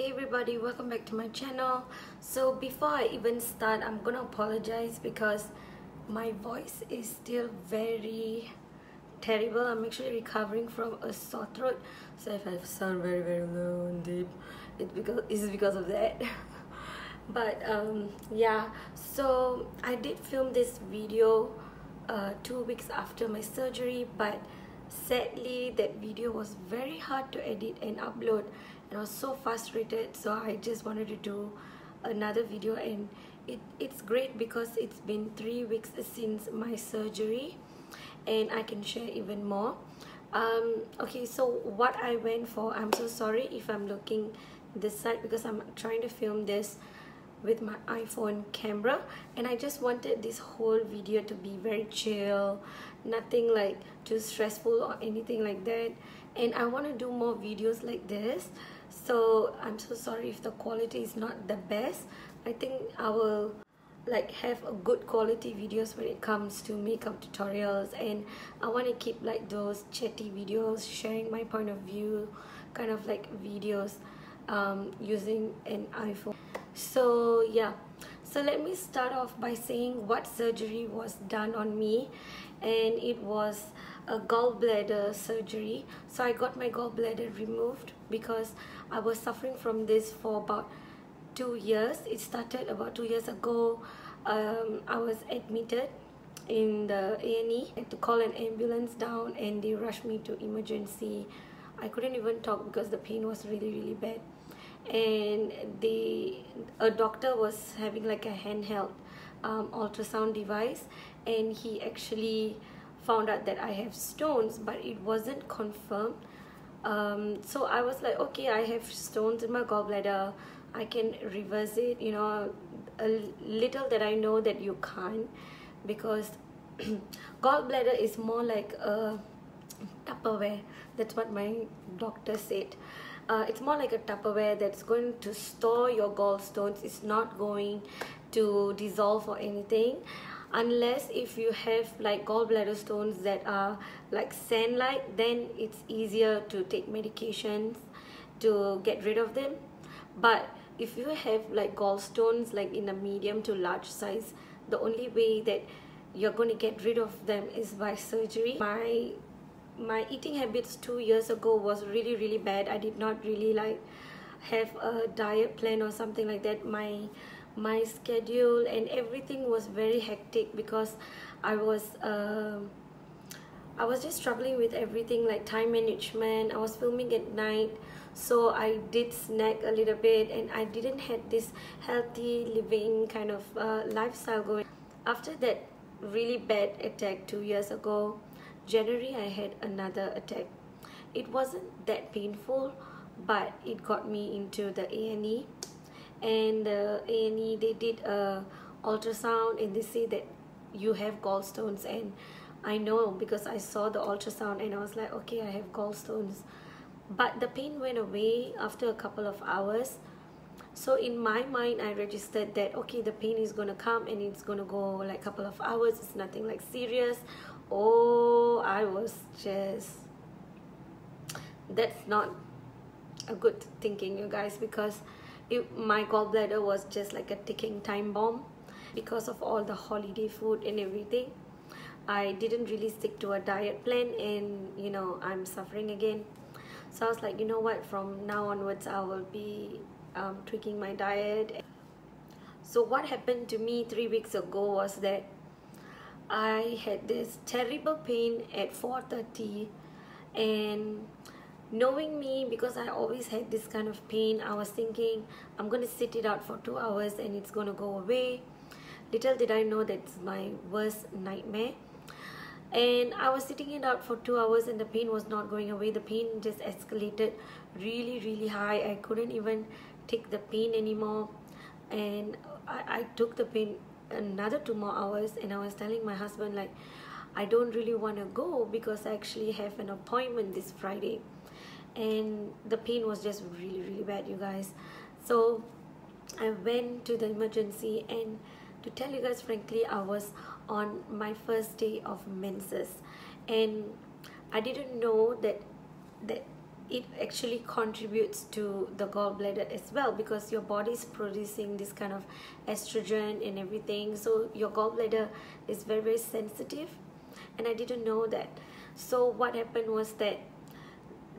Hey everybody, welcome back to my channel. So before I even start, I'm gonna apologize because my voice is still very terrible. I'm actually recovering from a sore throat, so if I sound very low and deep, it's because of that. But yeah, so I did film this video 2 weeks after my surgery, but sadly that video was very hard to edit and upload, and I was so frustrated, so I just wanted to do another video. And it's great because it's been 3 weeks since my surgery and I can share even more. Okay, so what I went for, I'm so sorry if I'm looking this side because I'm trying to film this with my iPhone camera, and I just wanted this whole video to be very chill, nothing like too stressful or anything like that. And I want to do more videos like this, so I'm so sorry if the quality is not the best. I think I will like have a good quality videos when it comes to makeup tutorials, and I want to keep like those chatty videos, sharing my point of view kind of like videos using an iPhone. So yeah, so let me start off by saying what surgery was done on me, and it was a gallbladder surgery. So I got my gallbladder removed because I was suffering from this for about 2 years. It started about 2 years ago. I was admitted in the A&E. I had to call an ambulance down and they rushed me to emergency. I couldn't even talk because the pain was really bad, and a doctor was having like a handheld ultrasound device, and he actually found out that I have stones, but it wasn't confirmed. So I was like, okay, I have stones in my gallbladder, I can reverse it, you know. A little that I know that you can't, because gallbladder is more like a Tupperware. That's what my doctor said. It's more like a Tupperware that's going to store your gallstones. It's not going to dissolve or anything, unless if you have like gallbladder stones that are like sand-like, then it's easier to take medications to get rid of them. But if you have like gallstones like in a medium to large size, the only way that you're going to get rid of them is by surgery. My eating habits 2 years ago was really bad. I did not really like have a diet plan or something like that. My schedule and everything was very hectic because I was just struggling with everything, like time management. I was filming at night, so I did snack a little bit, and I didn't have this healthy living kind of lifestyle going. After that really bad attack 2 years ago, January, I had another attack. It wasn't that painful, but it got me into the A&E, and the A&E, they did a ultrasound and they say that you have gallstones. And I know because I saw the ultrasound and I was like, okay, I have gallstones. But the pain went away after a couple of hours. So in my mind, I registered that okay, the pain is gonna come and it's gonna go like a couple of hours. It's nothing like serious. Oh, I was just, that's not a good thinking, you guys, because my gallbladder was just like a ticking time bomb because of all the holiday food and everything. I didn't really stick to a diet plan, and you know, I'm suffering again. So I was like, you know what, from now onwards I will be tweaking my diet. So what happened to me 3 weeks ago was that I had this terrible pain at 4:30, and knowing me, because I always had this kind of pain, I was thinking I'm gonna sit it out for 2 hours and it's gonna go away. Little did I know that's my worst nightmare. And I was sitting it out for 2 hours and the pain was not going away. The pain just escalated really high. I couldn't even take the pain anymore, and I took the pain another 2 more hours, and I was telling my husband like, I don't really want to go because I actually have an appointment this Friday. And the pain was just really bad, you guys. So I went to the emergency, and to tell you guys frankly, I was on my first day of menses, and I didn't know that it actually contributes to the gallbladder as well, because your body is producing this kind of estrogen and everything, so your gallbladder is very, very sensitive, and I didn't know that. So what happened was that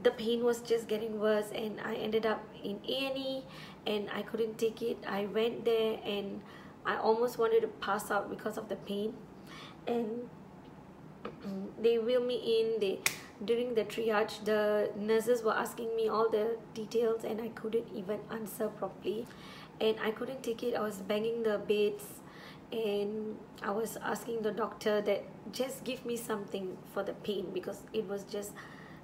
the pain was just getting worse, and I ended up in A&E, and I couldn't take it. I went there and I almost wanted to pass out because of the pain, and they wheeled me in. During the triage, the nurses were asking me all the details, and I couldn't even answer properly, and I couldn't take it. I was banging the beds, and I was asking the doctor that just give me something for the pain, because it was just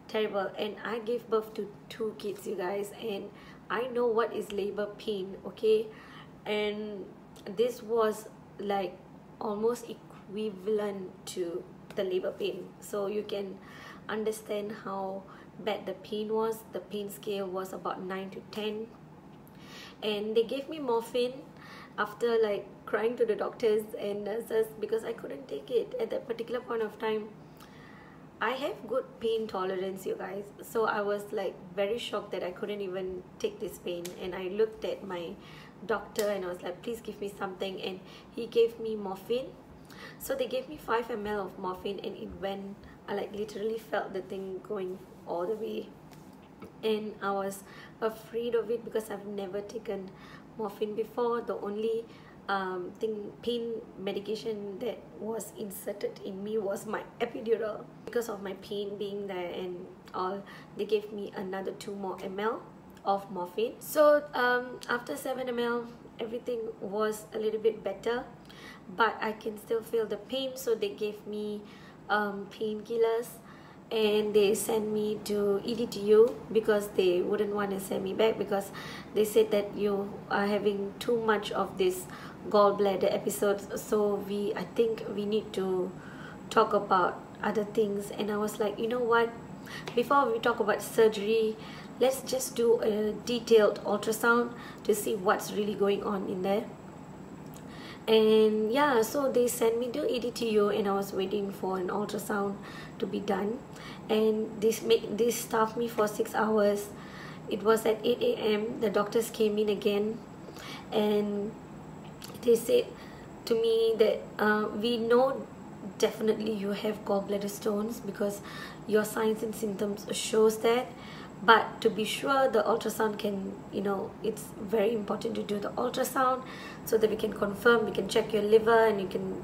terrible. And I gave birth to 2 kids, you guys, and I know what is labor pain, okay? And this was like almost equivalent to the labor pain, so you can understand how bad the pain was. The pain scale was about 9 to 10, and they gave me morphine after like crying to the doctors and nurses, because I couldn't take it at that particular point of time. I have good pain tolerance, you guys, so I was like very shocked that I couldn't even take this pain. And I looked at my doctor and I was like, please give me something, and he gave me morphine. So they gave me 5 ml of morphine, and it went, I like literally felt the thing going all the way, and I was afraid of it because I've never taken morphine before. The only pain medication that was inserted in me was my epidural. Because of my pain being there and all, they gave me another 2 more ml of morphine. So after 7 ml, everything was a little bit better, but I can still feel the pain. So they gave me painkillers, and they sent me to EDTU because they wouldn't want to send me back, because they said that you are having too much of this gallbladder episodes, so I think we need to talk about other things. And I was like, you know what, before we talk about surgery, let's just do a detailed ultrasound to see what's really going on in there. And yeah, so they sent me to EDTU, and I was waiting for an ultrasound to be done, and they staffed me for 6 hours. It was at 8 a.m. the doctors came in again, and they said to me that we know definitely you have gallbladder stones because your signs and symptoms shows that, but to be sure, the ultrasound can, you know, it's very important to do the ultrasound so that we can confirm, we can check your liver, and you can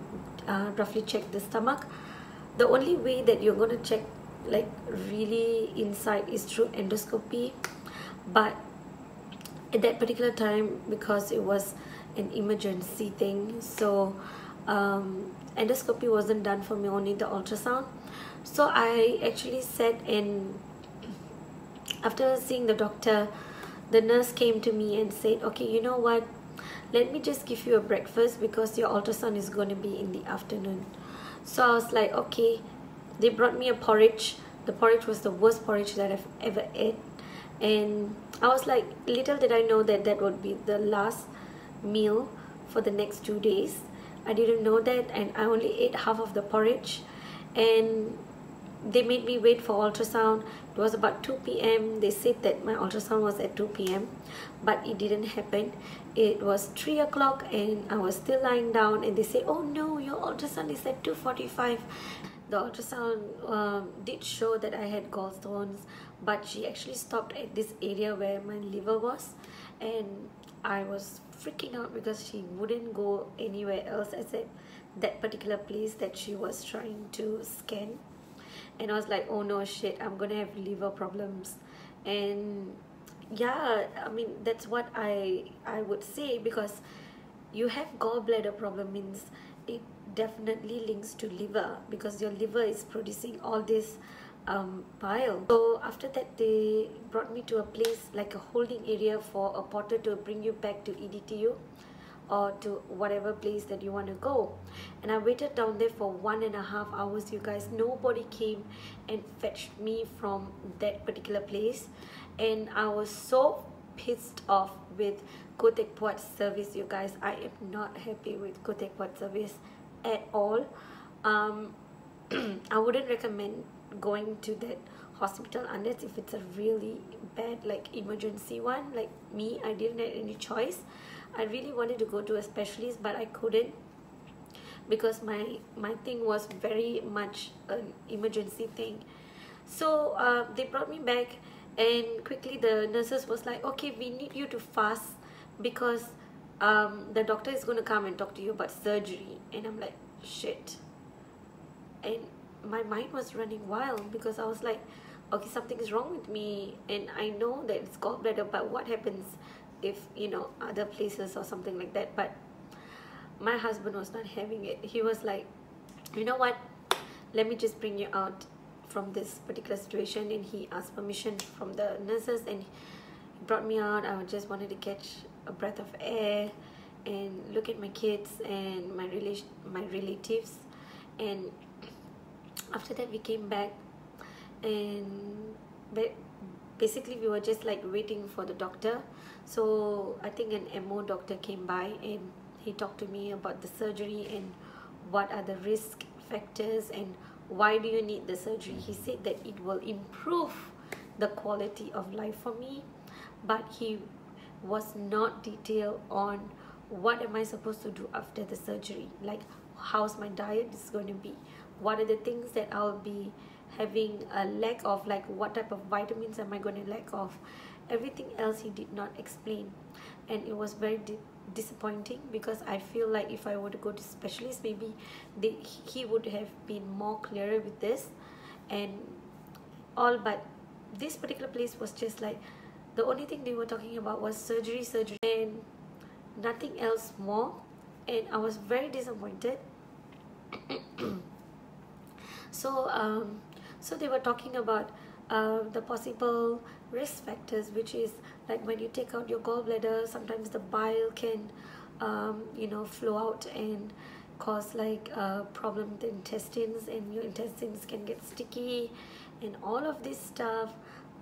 roughly check the stomach. The only way that you're going to check like really inside is through endoscopy, but at that particular time, because it was an emergency thing, so endoscopy wasn't done for me, only the ultrasound. So I actually sat, and after seeing the doctor, the nurse came to me and said, okay, you know what, let me just give you a breakfast because your ultrasound is going to be in the afternoon. So I was like, okay. They brought me a porridge. The porridge was the worst porridge that I've ever ate, and I was like, little did I know that that would be the last meal for the next 2 days. I didn't know that, and I only ate half of the porridge, and they made me wait for ultrasound. It was about 2 p.m. They said that my ultrasound was at 2 p.m. but it didn't happen. It was 3 o'clock and I was still lying down, and they said, oh no, your ultrasound is at 2:45. The ultrasound did show that I had gallstones, but she actually stopped at this area where my liver was, and I was freaking out because she wouldn't go anywhere else except that particular place that she was trying to scan. And I was like, oh no, shit, I'm gonna have liver problems. And yeah, I mean, that's what I would say, because you have gallbladder problem means it definitely links to liver, because your liver is producing all this bile. So after that, they brought me to a place like a holding area for a porter to bring you back to EDTU or to whatever place that you want to go. And I waited down there for 1.5 hours, you guys. Nobody came and fetched me from that particular place, and I was so pissed off with Khoo Teck Puat service, you guys. I am not happy with Khoo Teck Puat service at all. I wouldn't recommend going to that hospital unless if it's a really bad like emergency one. Like me, I didn't have any choice. I really wanted to go to a specialist, but I couldn't because my thing was very much an emergency thing. So they brought me back, and quickly the nurses was like, okay, we need you to fast because the doctor is going to come and talk to you about surgery. And I'm like, shit. And my mind was running wild because I was like, okay, something is wrong with me, and I know that it's gallbladder, but what happens if, you know, other places or something like that? But my husband was not having it. He was like, you know what, let me just bring you out from this particular situation. And he asked permission from the nurses, and he brought me out. I just wanted to catch a breath of air and look at my kids and my relatives. And after that we came back, and basically we were just like waiting for the doctor. So I think an MO doctor came by, and he talked to me about the surgery and what are the risk factors and why do you need the surgery. He said that it will improve the quality of life for me, but he was not detailed on what am I supposed to do after the surgery, like how's my diet is going to be, what are the things that I'll be having a lack of, like what type of vitamins am I going to lack of. Everything else he did not explain, and it was very disappointing because I feel like if I were to go to specialist, maybe he would have been more clearer with this and all. But this particular place was just like the only thing they were talking about was surgery and nothing else more, and I was very disappointed. So they were talking about the possible risk factors, which is like when you take out your gallbladder, sometimes the bile can you know, flow out and cause like a problem with the intestines, and your intestines can get sticky and all of this stuff.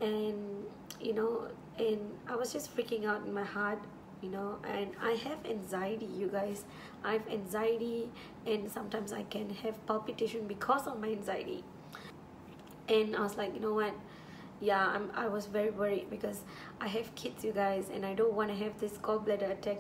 And you know, and I was just freaking out in my heart, you know. And I have anxiety, you guys. I have anxiety, and sometimes I can have palpitation because of my anxiety. And I was like, you know what, yeah, I was very worried because I have kids, you guys, and I don't want to have this gallbladder attack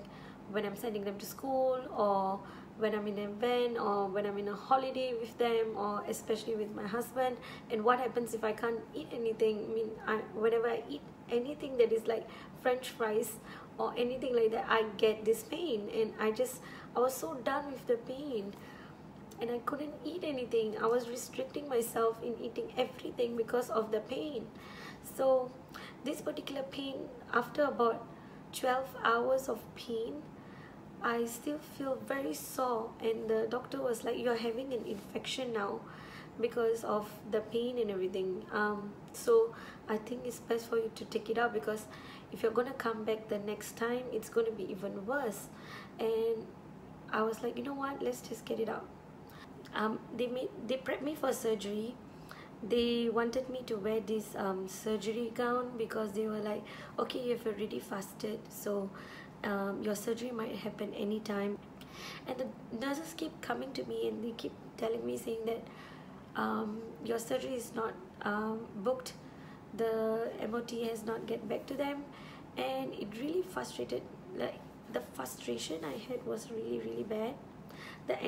when I'm sending them to school, or when I'm in a van, or when I'm in a holiday with them, or especially with my husband. And what happens if I can't eat anything? I mean, whenever I eat anything that is like French fries or anything like that, I get this pain, and I was so done with the pain, and I couldn't eat anything. I was restricting myself in eating everything because of the pain. So this particular pain, after about 12 hours of pain, I still feel very sore, and the doctor was like, you're having an infection now because of the pain and everything. So I think it's best for you to take it out, because if you're gonna come back the next time, it's gonna be even worse. And I was like, you know what, let's just get it out. They prepped me for surgery. They wanted me to wear this surgery gown because they were like, okay, you've already fasted, so your surgery might happen anytime. And the nurses keep coming to me, and they keep telling me, saying that your surgery is not booked, the MOT has not get back to them. And it really frustrated, like the frustration I had was really bad. The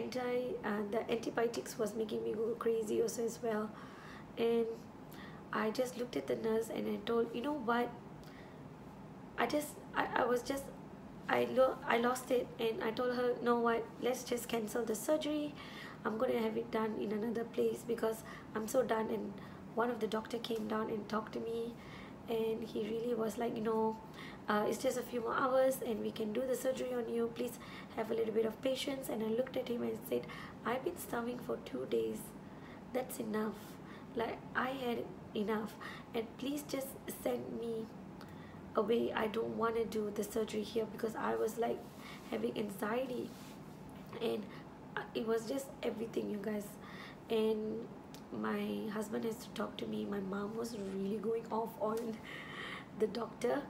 antibiotics was making me go crazy also as well. And I just looked at the nurse and I told, you know what, I lost it. And I told her, no, what, let's just cancel the surgery. I'm gonna have it done in another place because I'm so done. And one of the doctor came down and talked to me, and he really was like, you know, it's just a few more hours and we can do the surgery on you, please have a little bit of patience. And I looked at him and said, I've been starving for 2 days, that's enough. Like, I had enough, and please just send me away. I don't want to do the surgery here, because I was like having anxiety, and it was just everything, you guys. And my husband has to talk to me. My mom was really going off on the doctor,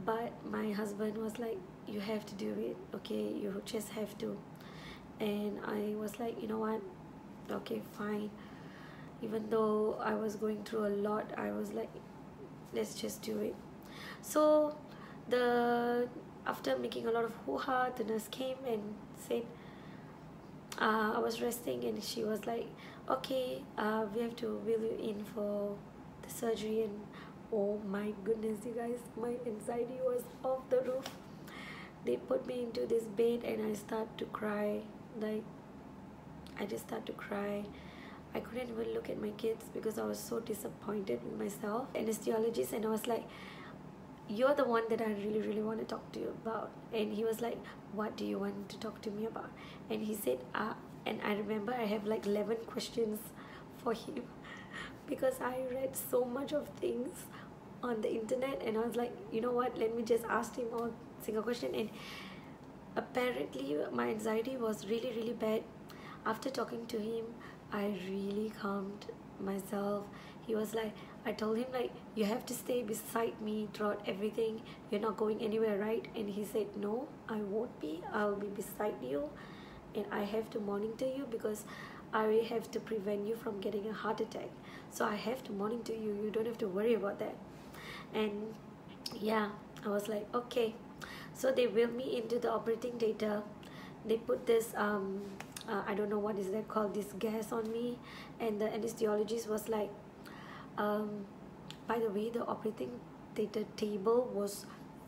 but my husband was like, you have to do it, okay, you just have to. And I was like, you know what, okay, fine. even though I was going through a lot. I was like, let's just do it. So the after making a lot of hoo-ha, the nurse came and said, I was resting, and she was like, okay, we have to wheel you in for the surgery. And oh my goodness, you guys, my anxiety was off the roof. They put me into this bed and I start to cry. Like, I just start to cry. I couldn't even look at my kids because I was so disappointed with myself. Anesthesiologist, and I was like, you're the one that I really want to talk to you about. And he was like, what do you want to talk to me about? And he said, and I remember I have like 11 questions for him because I read so much of things on the internet, and I was like, you know what, let me just ask him all single question. And apparently my anxiety was really bad. After talking to him, I really calmed myself. He was like, I told him like, you have to stay beside me throughout everything, you're not going anywhere, right? And he said, no, I won't be, I'll be beside you, and I have to monitor you because I have to prevent you from getting a heart attack. So I have to monitor you, you don't have to worry about that. And yeah, I was like, okay. So they wheeled me into the operating theater. They put this I don't know what is that called, this gas on me, and the anesthesiologist was like, by the way, the operating theater table was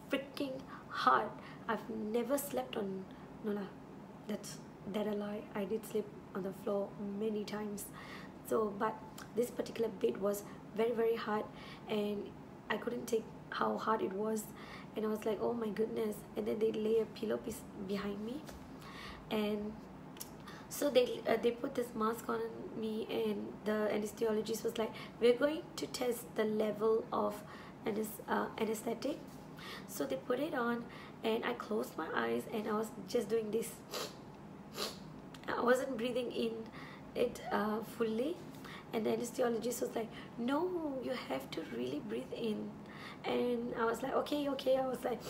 freaking hard. I've never slept on, no lah, that a lie, I did sleep on the floor many times. So but this particular bed was very hard, and I couldn't take how hard it was. And I was like, oh my goodness. And then they lay a pillow piece behind me, and so they put this mask on me, and the anesthesiologist was like, we're going to test the level of anesthetic. So they put it on, and I closed my eyes, and I was just doing this. I wasn't breathing in it fully, and the anesthesiologist was like, no, you have to really breathe in. And I was like, okay. I was like,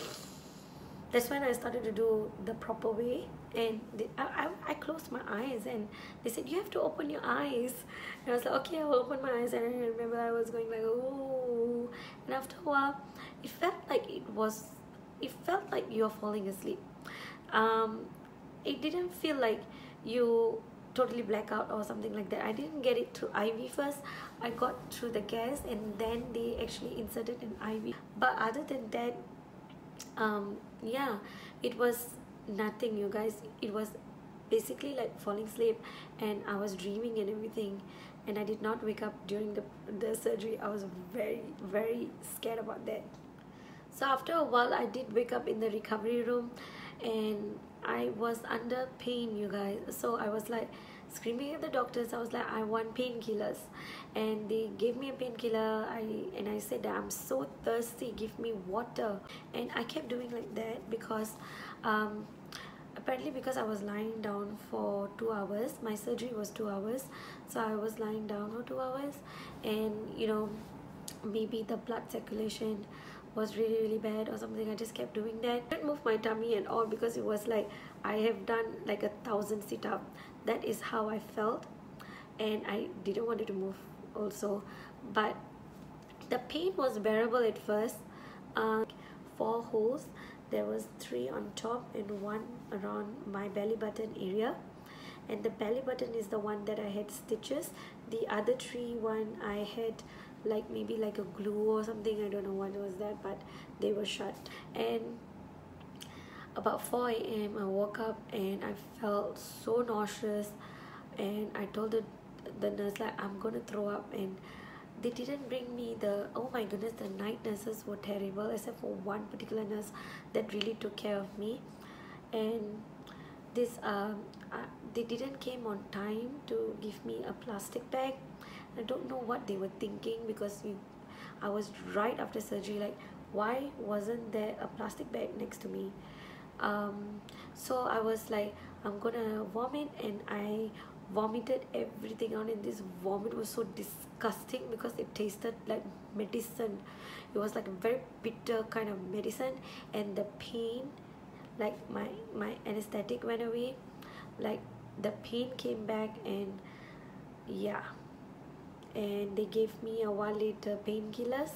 that's when I started to do the proper way. And I closed my eyes, and they said, you have to open your eyes. And I was like, okay, I'll open my eyes. And I remember I was going like, oh. And after a while, it felt like you're falling asleep. It didn't feel like you totally black out or something like that. I didn't get it through IV first. I got through the gas, and then they actually inserted an IV. But other than that, yeah, it was nothing, you guys. It was basically like falling asleep, and I was dreaming and everything, and I did not wake up during the surgery. I was very scared about that. So after a while, I did wake up in the recovery room, and I was under pain, you guys. So I was like screaming at the doctors. I was like, I want painkillers, and they gave me a painkiller. And I said that I'm so thirsty, give me water. And I kept doing like that because apparently because I was lying down for 2 hours. My surgery was 2 hours, so I was lying down for 2 hours, and you know, maybe the blood circulation was really bad or something. I just kept doing that. I didn't move my tummy at all because it was like I have done like 1,000 sit-ups. That is how I felt, and I didn't want it to move also. But the pain was bearable at first. 4 holes. There was 3 on top and 1 around my belly button area, and the belly button is the one that I had stitches. The other 3 I had like maybe like a glue or something. I don't know what was that, but they were shut. And about 4 a.m. I woke up and I felt so nauseous, and I told the nurse like, I'm gonna throw up. And they didn't bring me oh my goodness, the night nurses were terrible, except for one particular nurse that really took care of me. And this they didn't came on time to give me a plastic bag. I don't know what they were thinking, because I was right after surgery. Like, why wasn't there a plastic bag next to me? So I was like, I'm gonna vomit, and I vomited everything out, and this vomit was so disgusting because it tasted like medicine. It was like a very bitter kind of medicine, and the pain, like my anesthetic went away, like the pain came back, and yeah, and they gave me a while later painkillers.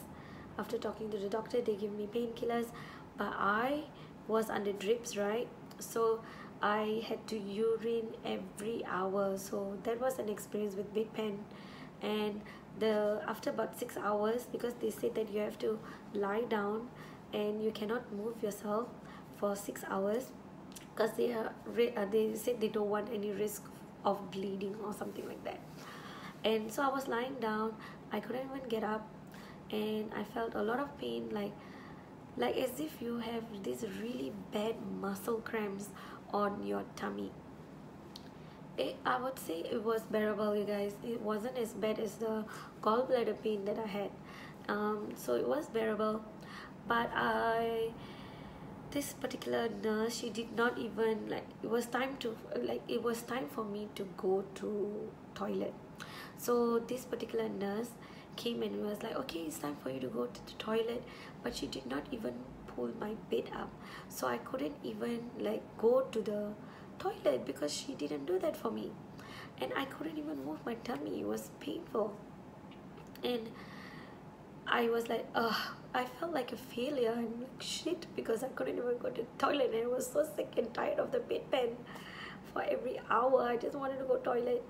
After talking to the doctor, they gave me painkillers, but I was under drips, right? So I had to urine every hour. So that was an experience with bedpan. And after about 6 hours, because they said that you have to lie down and you cannot move yourself for 6 hours, because they said they don't want any risk of bleeding or something like that. And so I was lying down, I couldn't even get up, and I felt a lot of pain, like as if you have these really bad muscle cramps on your tummy. I would say it was bearable, you guys. It wasn't as bad as the gallbladder pain that I had. So it was bearable, but this particular nurse, she did not even, like, it was time for me to go to toilet. So this particular nurse came and was like, okay, it's time for you to go to the toilet, but she did not even pull my bed up, so I couldn't even like go to the toilet because she didn't do that for me, and I couldn't even move my tummy. It was painful, and I was like, I felt like a failure. I'm like, shit, because I couldn't even go to the toilet, and I was so sick and tired of the bedpan. For every hour I just wanted to go to toilet,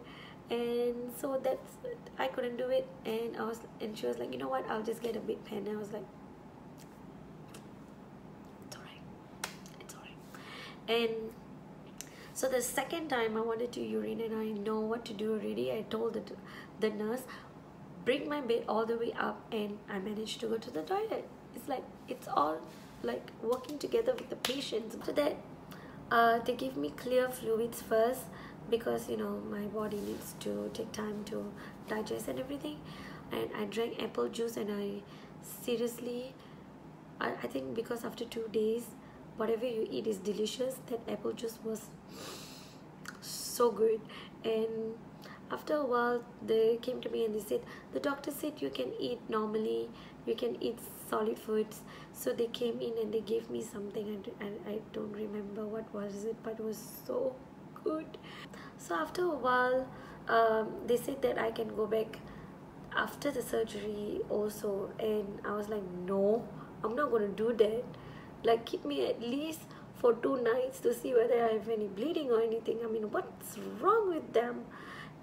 and so I couldn't do it. And she was like, you know what, I'll just get a bedpan. And I was like, it's alright. And so the second time I wanted to urine and I know what to do already, I told the nurse, bring my bed all the way up, and I managed to go to the toilet. It's like, it's all like working together with the patients. So that they give me clear fluids first, because you know my body needs to take time to digest and everything. And I drank apple juice, and I seriously, I think because after 2 days, whatever you eat is delicious. That apple juice was so good. And after a while, they came to me and they said, the doctor said you can eat normally, you can eat solid foods. So they came in and they gave me something, and I don't remember what was it, but it was so good. So after a while, they said that I can go back after the surgery also, and I was like, no, I'm not going to do that. Like, keep me at least for 2 nights to see whether I have any bleeding or anything. I mean, what's wrong with them?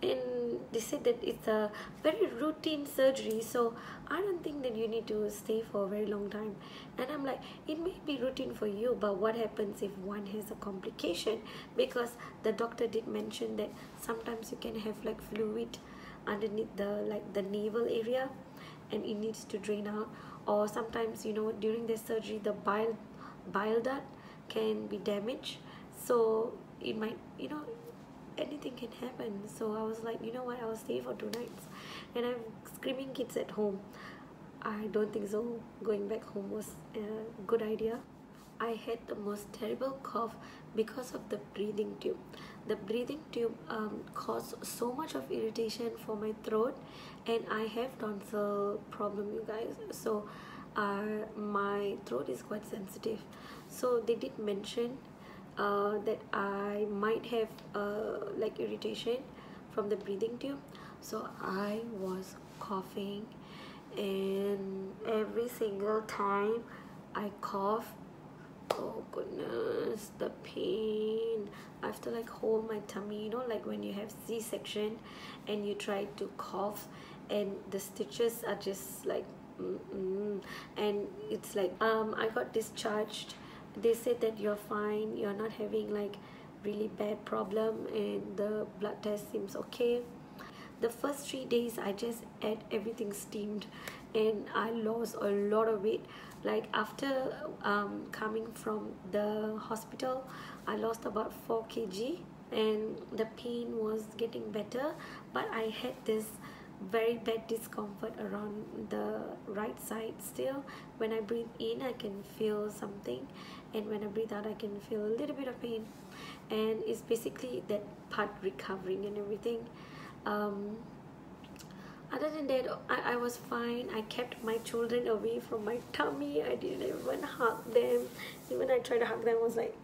And they said that it's a very routine surgery, so I don't think that you need to stay for a very long time. And I'm like, it may be routine for you, but what happens if one has a complication? Because the doctor did mention that sometimes you can have like fluid underneath the navel area, and it needs to drain out. Or sometimes, you know, during the surgery, the bile duct can be damaged, so it might, you know, anything can happen. So I was like, you know what, I'll stay for 2 nights. And I have screaming kids at home. I don't think so going back home was a good idea. I had the most terrible cough because of the breathing tube. The breathing tube caused so much of irritation for my throat, and I have tonsil problem, you guys. So my throat is quite sensitive. So they did mention that I might have like irritation from the breathing tube. So I was coughing, and every single time I cough, oh goodness, the pain. I have to like hold my tummy, you know, like when you have C-section and you try to cough and the stitches are just like and it's like I got discharged. They said that you're fine, you're not having like really bad problem, and the blood test seems okay. The first 3 days I just ate everything steamed, and I lost a lot of weight. Like after coming from the hospital, I lost about 4 kg, and the pain was getting better, but I had this very bad discomfort around the right side still. When I breathe in, I can feel something, and when I breathe out, I can feel a little bit of pain. And it's basically that part recovering and everything. Other than that, I was fine. I kept my children away from my tummy. I didn't even hug them. Even I tried to hug them, I was like,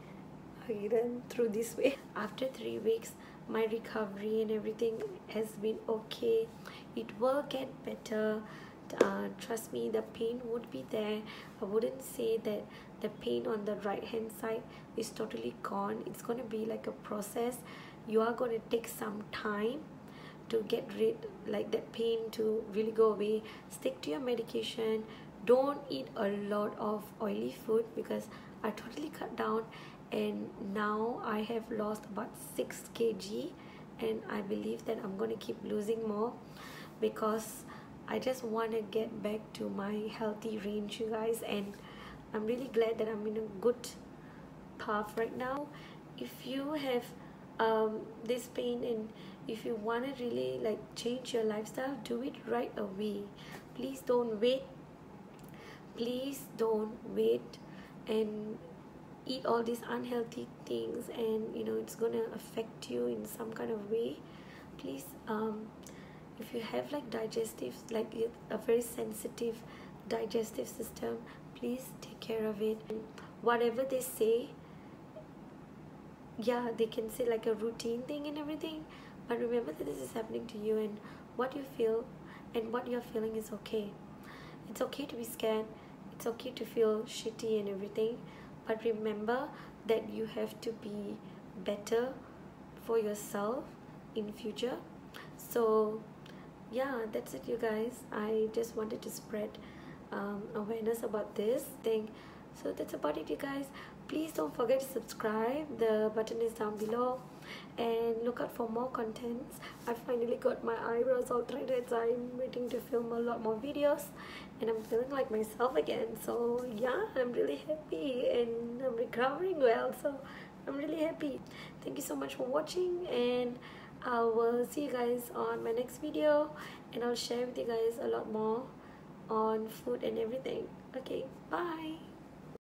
hug them through this way. After 3 weeks, my recovery and everything has been okay. it will get better. Trust me, the pain would be there. I wouldn't say that the pain on the right hand side is totally gone. It's going to be like a process. You are going to take some time to get rid, like that pain to really go away. Stick to your medication. Don't eat a lot of oily food, because I totally cut down, and now I have lost about 6 kg, and I believe that I'm going to keep losing more, because I just want to get back to my healthy range, you guys. And I'm really glad that I'm in a good path right now. If you have this pain, and if you want to really like change your lifestyle, do it right away. Please don't wait. Please don't wait and eat all these unhealthy things, and you know it's gonna affect you in some kind of way. Please, if you have like digestive, like a very sensitive digestive system, please take care of it. And whatever they say, yeah, they can say like a routine thing and everything, but remember that this is happening to you, and what you feel and what you're feeling is okay. It's okay to be scared. It's okay to feel shitty and everything, but remember that you have to be better for yourself in future. So yeah, that's it, you guys. I just wanted to spread awareness about this thing. So that's about it, you guys. Please don't forget to subscribe. The button is down below, and look out for more contents. I finally got my eyebrows all threaded, so I'm waiting to film a lot more videos, and I'm feeling like myself again. So yeah, I'm really happy, and I'm recovering well, so I'm really happy. Thank you so much for watching, and I will see you guys on my next video, and I'll share with you guys a lot more on food and everything. Okay, bye.